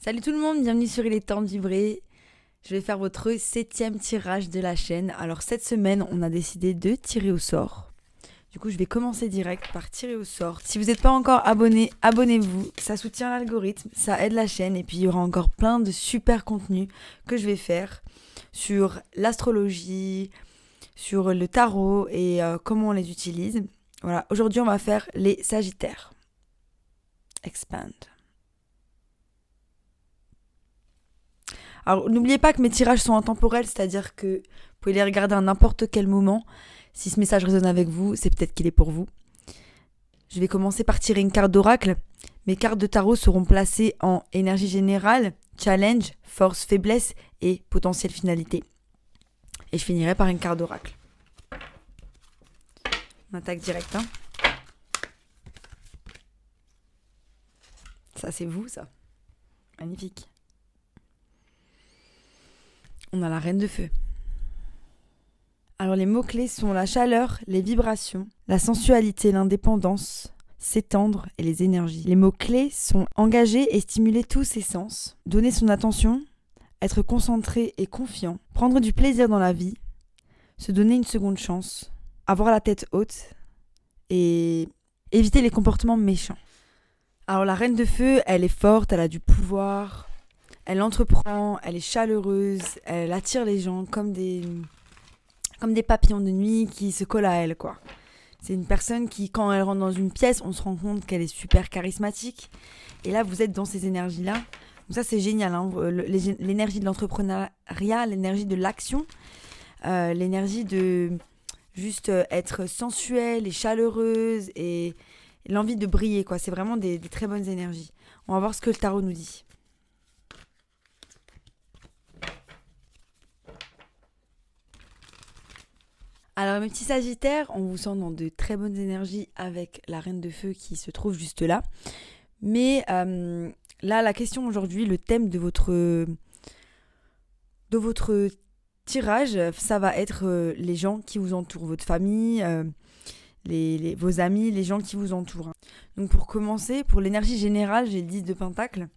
Salut tout le monde, bienvenue sur Il est temps de vibrer. Je vais faire votre 7e tirage de la chaîne. Alors cette semaine, on a décidé de tirer au sort. Du coup, je vais commencer direct par tirer au sort. Si vous n'êtes pas encore abonné, abonnez-vous. Ça soutient l'algorithme, ça aide la chaîne. Et puis, il y aura encore plein de super contenus que je vais faire sur l'astrologie, sur le tarot et comment on les utilise. Voilà, aujourd'hui, on va faire les Sagittaires. Expand. Alors, n'oubliez pas que mes tirages sont intemporels, c'est-à-dire que vous pouvez les regarder à n'importe quel moment. Si ce message résonne avec vous, c'est peut-être qu'il est pour vous. Je vais commencer par tirer une carte d'oracle. Mes cartes de tarot seront placées en énergie générale, challenge, force, faiblesse et potentielle finalité. Et je finirai par une carte d'oracle. On attaque direct, hein. Ça, c'est vous, ça. Magnifique. On a la reine de feu. Alors les mots-clés sont la chaleur, les vibrations, la sensualité, l'indépendance, s'étendre et les énergies. Les mots-clés sont engager et stimuler tous ses sens, donner son attention, être concentré et confiant, prendre du plaisir dans la vie, se donner une seconde chance, avoir la tête haute et éviter les comportements méchants. Alors la reine de feu, elle est forte, elle a du pouvoir, elle entreprend, elle est chaleureuse, elle attire les gens comme des papillons de nuit qui se collent à elle, quoi. C'est une personne qui, quand elle rentre dans une pièce, on se rend compte qu'elle est super charismatique. Et là, vous êtes dans ces énergies-là. Donc ça, c'est génial, hein. L'énergie de l'entrepreneuriat, l'énergie de l'action, l'énergie de juste être sensuelle et chaleureuse et l'envie de briller, quoi. C'est vraiment des très bonnes énergies. On va voir ce que le tarot nous dit. Alors mes petits sagittaires, on vous sent dans de très bonnes énergies avec la reine de feu qui se trouve juste là. Mais là, la question aujourd'hui, le thème de votre tirage, ça va être les gens qui vous entourent, votre famille, vos amis, les gens qui vous entourent. Donc pour commencer, pour l'énergie générale, j'ai le 10 de Pentacle.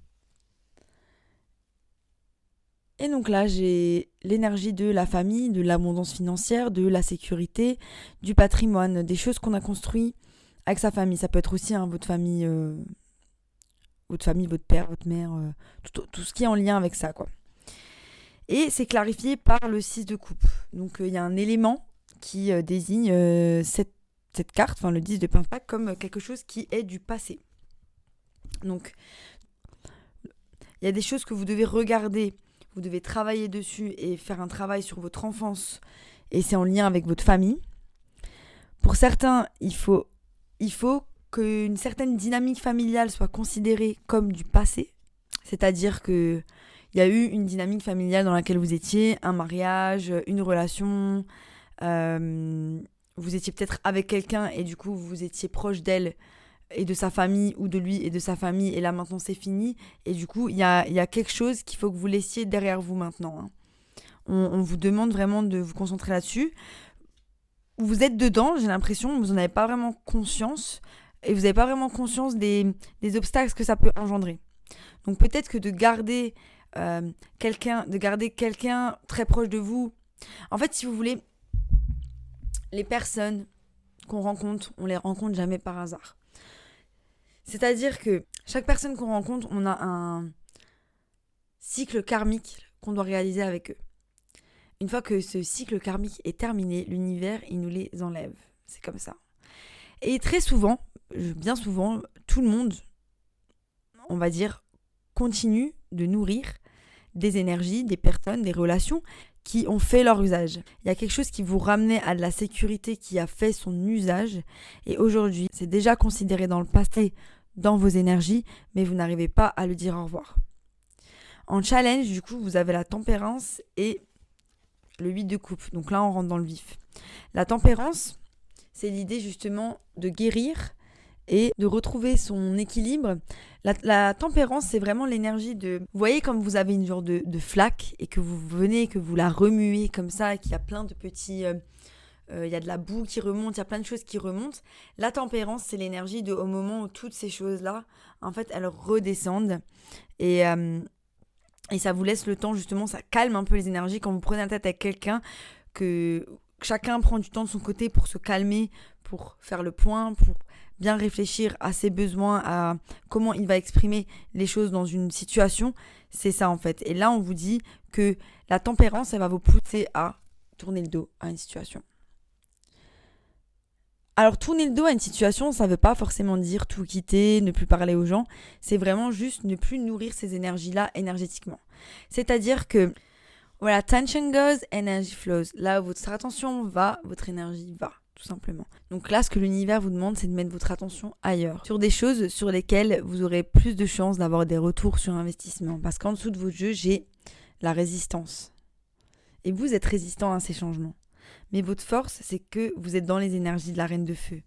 Et donc là, j'ai l'énergie de la famille, de l'abondance financière, de la sécurité, du patrimoine, des choses qu'on a construites avec sa famille. Ça peut être aussi votre famille, votre père, votre mère, tout ce qui est en lien avec ça, quoi. Et c'est clarifié par le 6 de coupe. Donc il y a un élément qui désigne cette carte, enfin le 10 de Pentacle, comme quelque chose qui est du passé. Donc il y a des choses que vous devez regarder. Vous devez travailler dessus et faire un travail sur votre enfance. Et c'est en lien avec votre famille. Pour certains, il faut qu'une certaine dynamique familiale soit considérée comme du passé. C'est-à-dire qu'il y a eu une dynamique familiale dans laquelle vous étiez, un mariage, une relation. Vous étiez peut-être avec quelqu'un et du coup, vous étiez proche d'elle et de sa famille ou de lui et de sa famille, et là maintenant c'est fini, et du coup il y a quelque chose qu'il faut que vous laissiez derrière vous maintenant, hein. On vous demande vraiment de vous concentrer là-dessus. Vous êtes dedans, j'ai l'impression, vous n'en avez pas vraiment conscience, et vous n'avez pas vraiment conscience des obstacles que ça peut engendrer. Donc peut-être que de garder quelqu'un très proche de vous, en fait si vous voulez, les personnes qu'on rencontre, on les rencontre jamais par hasard. C'est-à-dire que chaque personne qu'on rencontre, on a un cycle karmique qu'on doit réaliser avec eux. Une fois que ce cycle karmique est terminé, l'univers, il nous les enlève. C'est comme ça. Et très souvent, bien souvent, tout le monde, on va dire, continue de nourrir des énergies, des personnes, des relations qui ont fait leur usage. Il y a quelque chose qui vous ramenait à de la sécurité qui a fait son usage, et aujourd'hui, c'est déjà considéré dans le passé, dans vos énergies, mais vous n'arrivez pas à le dire au revoir. En challenge, du coup, vous avez la tempérance et le 8 de coupe. Donc là, on rentre dans le vif. La tempérance, c'est l'idée justement de guérir et de retrouver son équilibre. La tempérance, c'est vraiment l'énergie de... Vous voyez comme vous avez une genre de flaque et que vous venez, que vous la remuez comme ça, et qu'il y a plein de petits... il y a de la boue qui remonte, il y a plein de choses qui remontent. La tempérance, c'est l'énergie de au moment où toutes ces choses-là, en fait, elles redescendent. Et Et ça vous laisse le temps, justement, ça calme un peu les énergies quand vous prenez la tête avec quelqu'un, que chacun prend du temps de son côté pour se calmer, pour faire le point, pour bien réfléchir à ses besoins, à comment il va exprimer les choses dans une situation. C'est ça en fait. Et là, on vous dit que la tempérance, elle va vous pousser à tourner le dos à une situation. Alors, tourner le dos à une situation, ça ne veut pas forcément dire tout quitter, ne plus parler aux gens. C'est vraiment juste ne plus nourrir ces énergies-là énergétiquement. C'est-à-dire que, voilà, tension goes, energy flows. Là où votre attention va, votre énergie va, tout simplement. Donc là, ce que l'univers vous demande, c'est de mettre votre attention ailleurs. Sur des choses sur lesquelles vous aurez plus de chances d'avoir des retours sur investissement. Parce qu'en dessous de votre jeu, j'ai la résistance. Et vous êtes résistant à ces changements. Mais votre force, c'est que vous êtes dans les énergies de la reine de feu,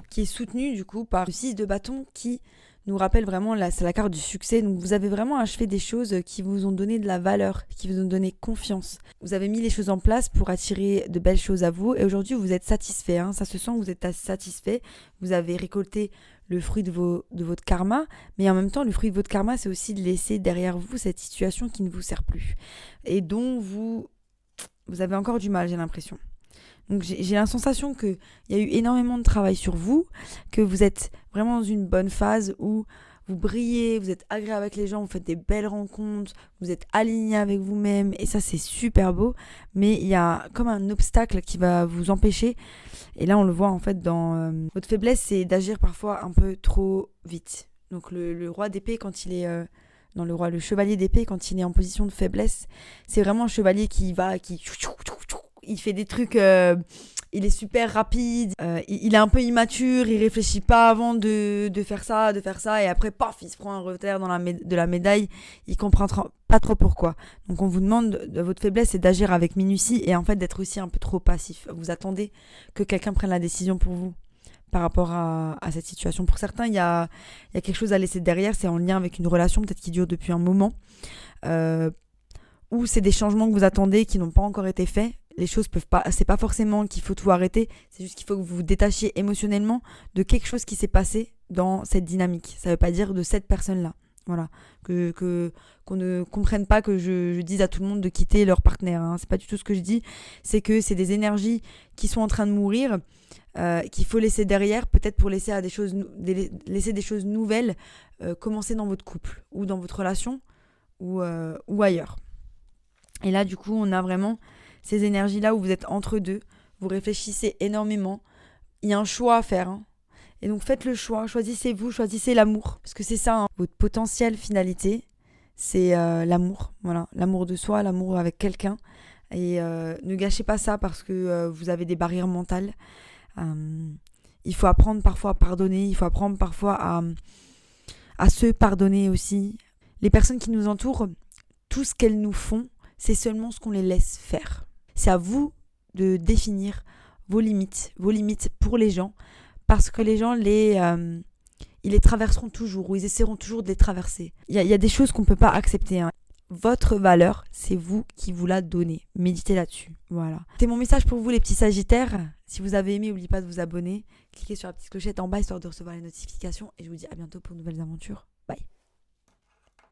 qui est soutenue du coup par le 6 de bâton qui nous rappelle vraiment, c'est la carte du succès. Donc vous avez vraiment achevé des choses qui vous ont donné de la valeur, qui vous ont donné confiance. Vous avez mis les choses en place pour attirer de belles choses à vous et aujourd'hui vous êtes satisfait. Hein. Ça se sent que vous êtes satisfait. Vous avez récolté le fruit de votre karma, mais en même temps le fruit de votre karma, c'est aussi de laisser derrière vous cette situation qui ne vous sert plus et dont vous avez encore du mal, j'ai l'impression. Donc j'ai la sensation qu'il y a eu énormément de travail sur vous, que vous êtes vraiment dans une bonne phase où vous brillez, vous êtes agréable avec les gens, vous faites des belles rencontres, vous êtes aligné avec vous-même et ça c'est super beau, mais il y a comme un obstacle qui va vous empêcher et là on le voit en fait dans votre faiblesse, c'est d'agir parfois un peu trop vite. Donc le roi d'épée quand il est... le chevalier d'épée quand il est en position de faiblesse, c'est vraiment un chevalier qui il fait des trucs, il est super rapide, il est un peu immature, il réfléchit pas avant de faire ça, et après paf, il se prend un revers de la médaille, il comprend pas trop pourquoi. Donc on vous demande, votre faiblesse c'est d'agir avec minutie et en fait d'être aussi un peu trop passif. Vous attendez que quelqu'un prenne la décision pour vous par rapport à cette situation. Pour certains, il y a quelque chose à laisser derrière, c'est en lien avec une relation peut-être qui dure depuis un moment, ou c'est des changements que vous attendez qui n'ont pas encore été faits. Les choses peuvent pas, c'est pas forcément qu'il faut tout arrêter, c'est juste qu'il faut que vous vous détachiez émotionnellement de quelque chose qui s'est passé dans cette dynamique. Ça veut pas dire de cette personne-là. Voilà, qu'on ne comprenne pas que je dise à tout le monde de quitter leur partenaire. Hein. C'est pas du tout ce que je dis. C'est que c'est des énergies qui sont en train de mourir, qu'il faut laisser derrière, peut-être pour laisser des choses nouvelles commencer dans votre couple ou dans votre relation ou ailleurs. Et là, du coup, on a vraiment ces énergies-là où vous êtes entre deux, vous réfléchissez énormément. Il y a un choix à faire. Hein. Et donc faites le choix, choisissez-vous, choisissez l'amour. Parce que c'est ça, hein, votre potentielle finalité, c'est l'amour. Voilà, l'amour de soi, l'amour avec quelqu'un. Et ne gâchez pas ça parce que vous avez des barrières mentales. Il faut apprendre parfois à pardonner, il faut apprendre parfois à se pardonner aussi. Les personnes qui nous entourent, tout ce qu'elles nous font, c'est seulement ce qu'on les laisse faire. C'est à vous de définir vos limites pour les gens, parce que les gens, ils les traverseront toujours, ou ils essaieront toujours de les traverser. Il y a des choses qu'on ne peut pas accepter. Hein. Votre valeur, c'est vous qui vous la donnez. Méditez là-dessus. Voilà. C'est mon message pour vous, les petits sagittaires. Si vous avez aimé, n'oubliez pas de vous abonner. Cliquez sur la petite clochette en bas, histoire de recevoir les notifications. Et je vous dis à bientôt pour de nouvelles aventures.